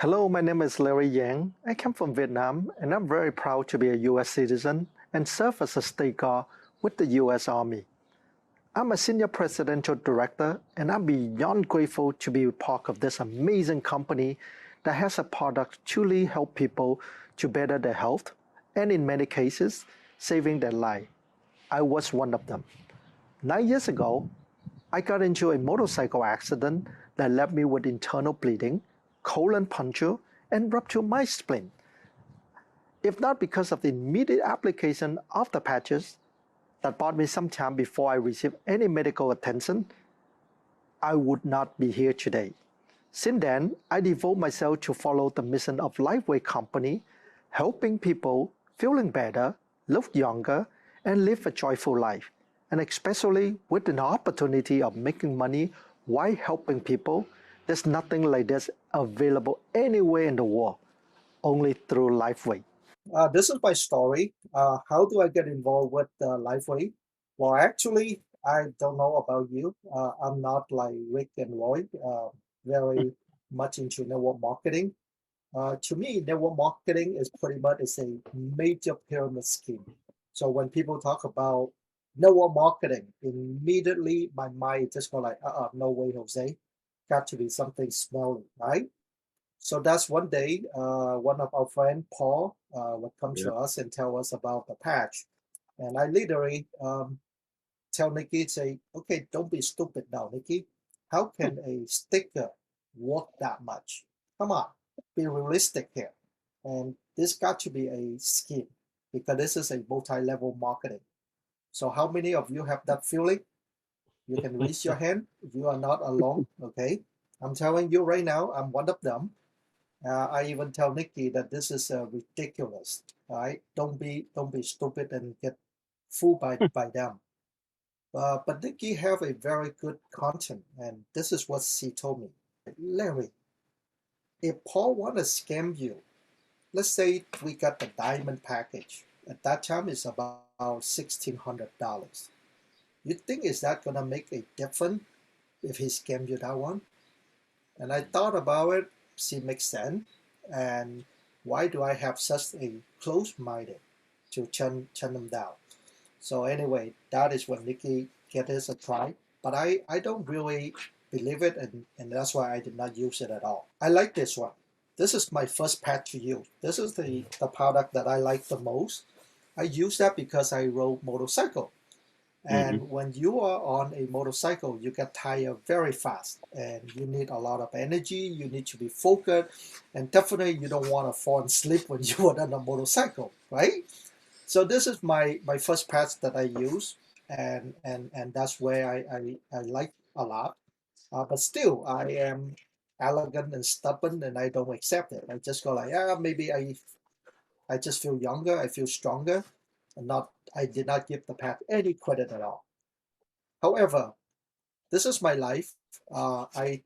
Hello, my name is Larry Yang. I come from Vietnam and I'm very proud to be a US citizen and serve as a state guard with the US Army. I'm a senior presidential director and I'm beyond grateful to be part of this amazing company that has a product truly help people to better their health and in many cases saving their life. I was one of them. 9 years ago, I got into a motorcycle accident that left me with internal bleeding, colon puncture, and ruptured my spleen. If not because of the immediate application of the patches that bought me some time before I received any medical attention, I would not be here today. Since then, I devote myself to follow the mission of LifeWave company, helping people feeling better, look younger, and live a joyful life. And especially with an opportunity of making money while helping people, there's nothing like this available anywhere in the world, only through LifeWave. This is my story. How do I get involved with LifeWave? Well, actually, I don't know about you. I'm not like Rick and Lloyd, very much into network marketing. To me, network marketing is pretty much is a major pyramid scheme. So when people talk about network marketing, immediately my mind just go like, no way, Jose. Got to be something smelly, right? So that's one day, one of our friend Paul would come Yeah. to us and tell us about the patch, and I literally tell Nikki, say, okay, don't be stupid now, Nikki. How can a sticker work that much? Come on, be realistic here. And this got to be a scheme because this is a multi-level marketing. So how many of you have that feeling? You can raise your hand. You are not alone. Okay, I'm telling you right now, I'm one of them. I even tell Nikki that this is ridiculous. Right? Don't be stupid and get fooled by them. But Nikki have a very good content, and this is what she told me. Larry, if Paul want to scam you, let's say we got the diamond package. At that time, it's about $1,600. You think is that gonna make a difference if he scam you that one? And I thought about it. She makes sense. And why do I have such a close-minded to turn them down? So anyway, that is when Nikki get this a try. But I don't really believe it, and that's why I did not use it at all. I like this one. This is my first pet to use. This is the product that I like the most. I use that because I rode motorcycle. hmm And when you are on a motorcycle, you get tired very fast and you need a lot of energy. You need to be focused. And definitely, you don't want to fall asleep when you are on a motorcycle, right? So this is my first patch that I use. And that's where I like a lot. But still, I am arrogant and stubborn and I don't accept it. I just go like, yeah, maybe I just feel younger. I feel stronger. And not, I did not give the path any credit at all. However, this is my life. I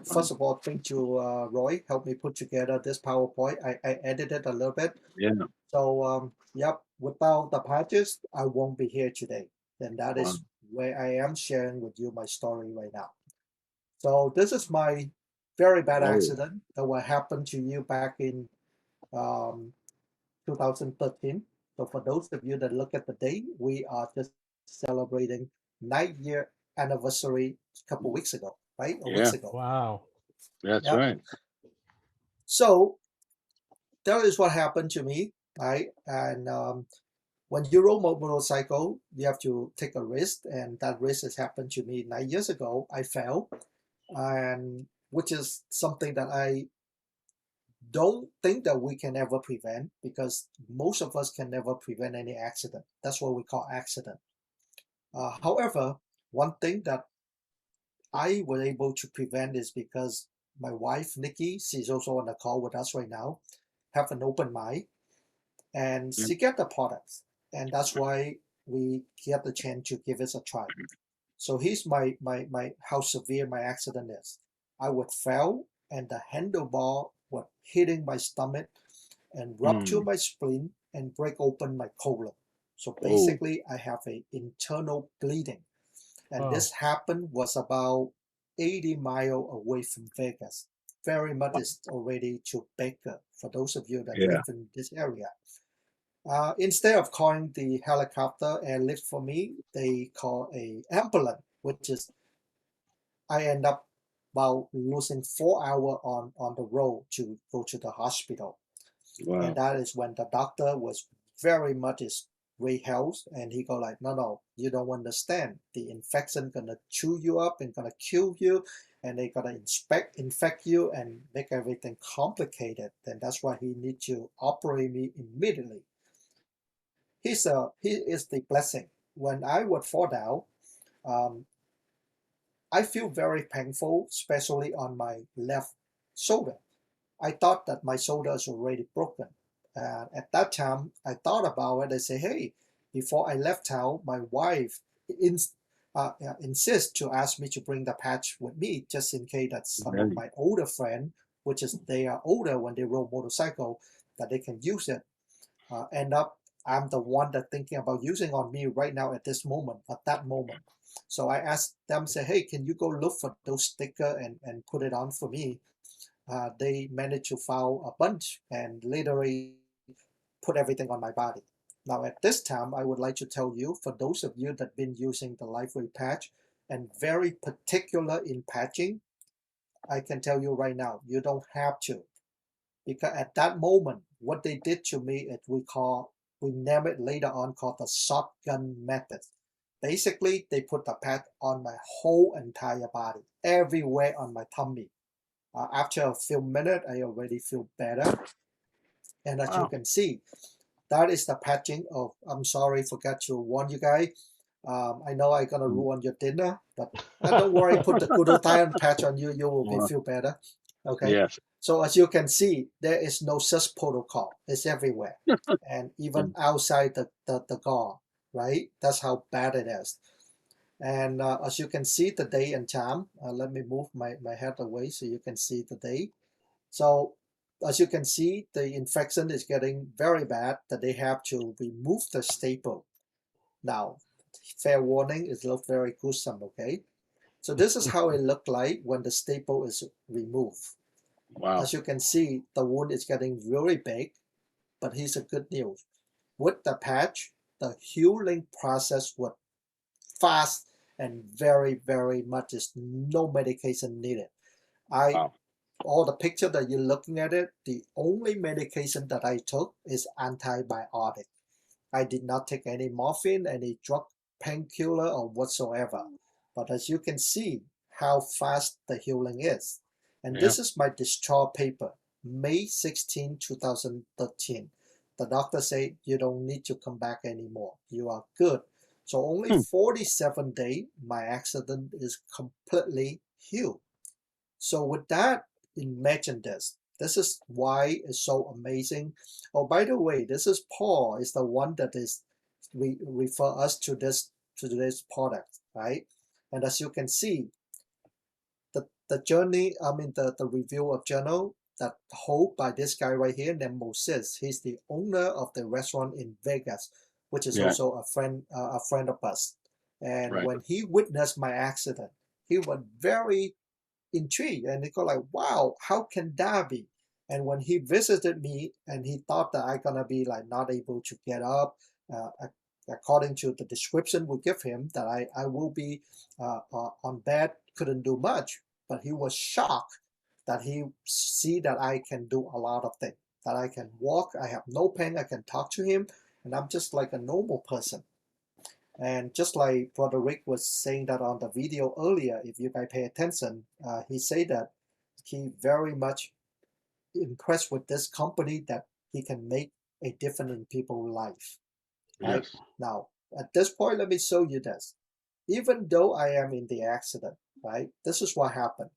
first of all thank you, Roy, helped me put together this PowerPoint. I edited a little bit. Yeah. So yep, without the patches, I won't be here today. And that Wow. is where I am sharing with you my story right now. So this is my very bad Whoa. accident that what happened to you back in um, 2013. So for those of you that look at the date, we are just celebrating 9 year anniversary a couple weeks ago, right? Or Yeah, weeks ago. Wow. that's Yep. right. So that is what happened to me, right? And when you roll a motorcycle, you have to take a risk, and that risk has happened to me 9 years ago. I fell, and which is something that I don't think that we can ever prevent because most of us can never prevent any accident. That's what we call accident. However, one thing that I was able to prevent is because my wife Nikki, she's also on the call with us right now, have an open mind and Yeah. she get the products, and that's why we get the chance to give it a try. So here's my how severe my accident is. I would fell and the handlebar was hitting my stomach and rupture Mm. my spleen and break open my colon. So Oh, basically, I have a internal bleeding, and Oh, this happened was about 80 miles away from Vegas. very much is already to Baker, for those of you that Yeah. live in this area. Instead of calling the helicopter airlift for me, they call a ambulance, which is I end up about losing 4 hours on the road to go to the hospital. Wow. And that is when the doctor was very much is great health, and he go like, no, you don't understand. The infection gonna chew you up and gonna kill you, and they gonna infect you and make everything complicated. Then that's why he need to operate me immediately. He is the blessing. When I would fall down, um, I feel very painful, especially on my left shoulder. I thought that my shoulder is already broken. At that time, I thought about it. I say, hey, before I left town, my wife insists to ask me to bring the patch with me, just in case that some of my older friends, which is they are older when they rode motorcycle, that they can use it. End up, I'm the one that thinking about using on me right now at this moment, at that moment. So I asked them, say, hey, can you go look for those stickers and put it on for me? They managed to found a bunch and literally put everything on my body. Now at this time, I would like to tell you, for those of you that been using the LifeWave patch and very particular in patching, I can tell you right now, you don't have to. Because at that moment, what they did to me, we name it later on called the shotgun method. Basically, they put the patch on my whole entire body, everywhere on my tummy. After a few minutes, I already feel better. And as you can see, that is the patching of, I'm sorry, forgot to warn you guys. I know I'm going to ruin your dinner, but don't worry, put the glutathione patch on you, you will feel better. Okay? Yes. So as you can see, there is no such protocol. It's everywhere. And even outside the car, right? That's how bad it is. And as you can see the day and time, let me move my head away so you can see the day. So as you can see, the infection is getting very bad that they have to remove the staple. Now, fair warning, it looks very gruesome, okay? So this is how it looked like when the staple is removed. Wow. As you can see, the wound is getting really big, but here's the good news. With the patch, the healing process was fast and very, very much is no medication needed. Wow. All the picture that you're looking at it, the only medication that I took is antibiotic. I did not take any morphine, any drug, painkiller, or whatsoever. But as you can see, how fast the healing is. And this is my discharge paper, May 16, 2013. The doctor said, you don't need to come back anymore. You are good. So only 47 days, my accident is completely healed. So with that, imagine this. This is why it's so amazing. Oh, by the way, this is Paul. Is the one that is refer us to this product, right? And as you can see, the journey. I mean the review of journal that hold by this guy right here named Moses. He's the owner of the restaurant in Vegas, which is also a friend of us. And when he witnessed my accident, he was very intrigued and he go like, wow, how can that be? And when he visited me and he thought that I gonna be like not able to get up, according to the description we give him, that I will be on bed, couldn't do much. But he was shocked that he see that I can do a lot of things, that I can walk, I have no pain, I can talk to him, and I'm just like a normal person. And just like Brother Rick was saying that on the video earlier, if you guys pay attention, he said that he very much impressed with this company that he can make a difference in people's life. Right? Yes. Now, at this point, let me show you this. Even though I am in the accident, right? This is what happened.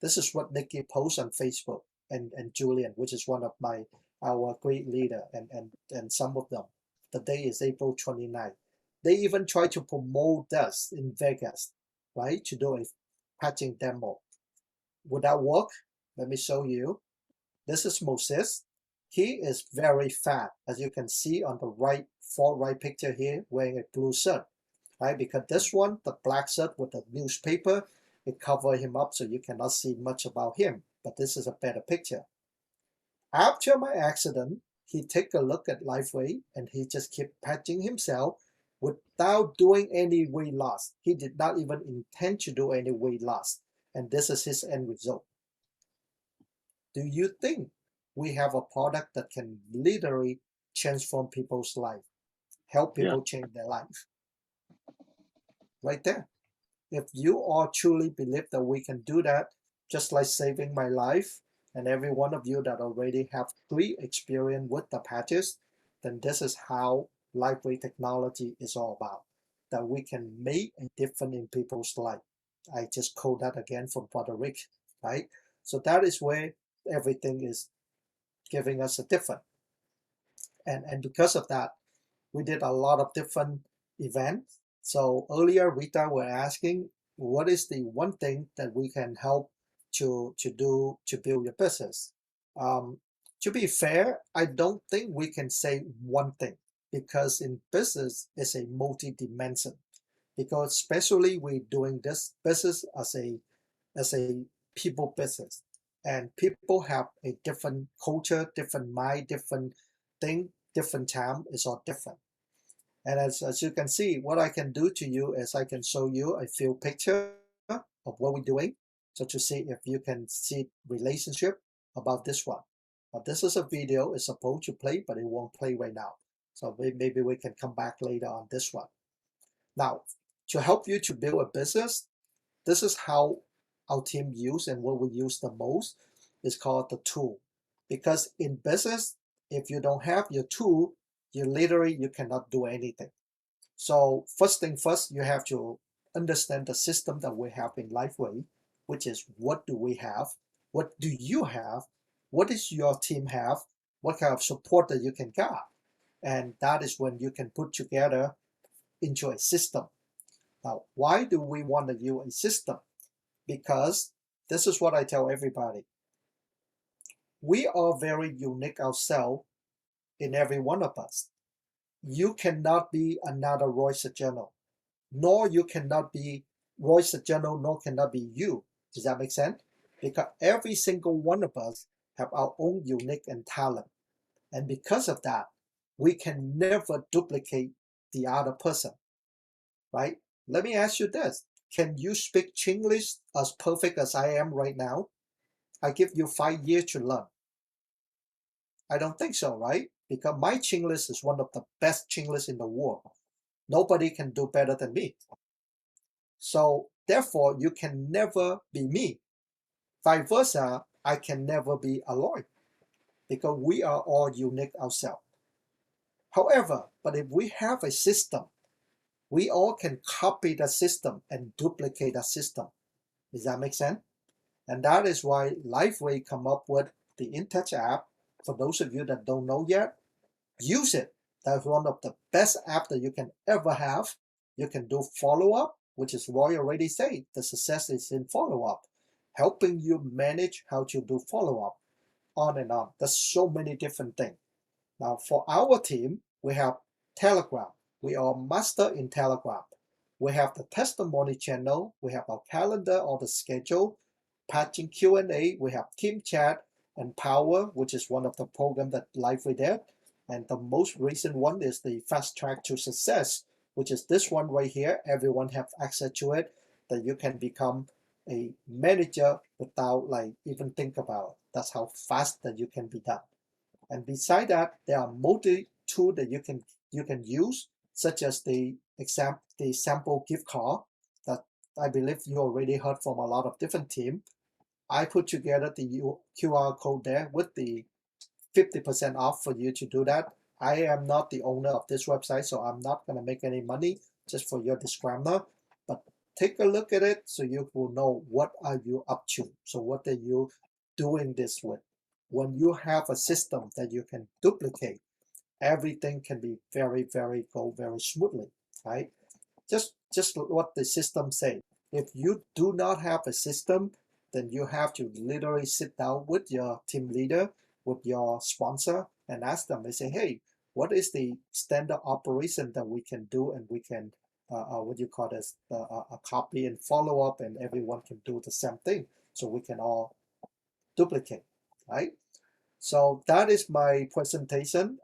This is what Nikki posts on Facebook and Julian, which is one of our great leader and some of them. The day is April 29th. They even try to promote us in Vegas, right? To do a patching demo. Would that work? Let me show you. This is Moses. He is very fat, as you can see on the far right picture here, wearing a blue shirt, right? Because this one, the black shirt with the newspaper, it cover him up so you cannot see much about him. but this is a better picture. After my accident, he take a look at LifeWave and he just kept patching himself without doing any weight loss. He did not even intend to do any weight loss. And this is his end result. Do you think we have a product that can literally transform people's life, help people change their life? Right there. If you all truly believe that we can do that, just like saving my life, and every one of you that already have pre-experience with the patches, then this is how LifeWave technology is all about, that we can make a difference in people's life. I just quote that again from Brother Rick, right? So that is where everything is giving us a difference. And because of that, we did a lot of different events. So earlier, Rita were asking, what is the one thing that we can help to do to build your business? To be fair, I don't think we can say one thing, because in business it's a multi-dimension. Because especially we're doing this business as a people business, and people have a different culture, different mind, different thing, different time. It's all different. And as you can see, what I can do to you is I can show you a few pictures of what we're doing, so to see if you can see relationship about this one. But this is a video, it's supposed to play, but it won't play right now. So maybe we can come back later on this one. Now, to help you to build a business, this is how our team use, and what we use the most is called the tool. Because in business, if you don't have your tool, you cannot do anything. So first thing first, you have to understand the system that we have in LifeWave, which is what do we have, what do you have, what does your team have, what kind of support that you can get, and that is when you can put together into a system. Now, why do we want to use a system? Because this is what I tell everybody. We are very unique ourselves in every one of us. You cannot be another Roy Sajano, nor you cannot be Roy Sajano, nor cannot be you. Does that make sense? Because every single one of us have our own unique and talent. And because of that, we can never duplicate the other person, right? Let me ask you this. Can you speak Chinglish as perfect as I am right now? I give you 5 years to learn. I don't think so, right? Because my Chinglish is one of the best Chinglish in the world. Nobody can do better than me. So therefore, you can never be me. Vice versa, I can never be Aloy, because we are all unique ourselves. However, but if we have a system, we all can copy the system and duplicate the system. Does that make sense? And that is why LifeWave come up with the InTouch app. For those of you that don't know yet, use it. That's one of the best apps that you can ever have. You can do follow-up, which is Roy already said, the success is in follow-up, helping you manage how to do follow-up, on and on. There's so many different things. Now, for our team, we have Telegram. We are master in Telegram. We have the testimony channel. We have our calendar or the schedule, patching Q&A. We have team chat and Power, which is one of the programs that LifeWave did. And the most recent one is the Fast Track to Success, which is this one right here. Everyone have access to it, that you can become a manager without like even think about it. That's how fast that you can be done. And beside that, there are multi tools that you can use, such as the sample gift card that I believe you already heard from a lot of different teams. I put together the QR code there with the 50% off for you to do that. I am not the owner of this website, so I'm not going to make any money, just for your disclaimer. But take a look at it so you will know what are you up to. So what are you doing this with? When you have a system that you can duplicate, everything can be go very smoothly, right? Just what the system say. If you do not have a system, then you have to literally sit down with your team leader, with your sponsor, and ask them. They say, hey, what is the standard operation that we can do, and we can what you call this, a copy and follow up, and everyone can do the same thing, so we can all duplicate, right? So that is my presentation.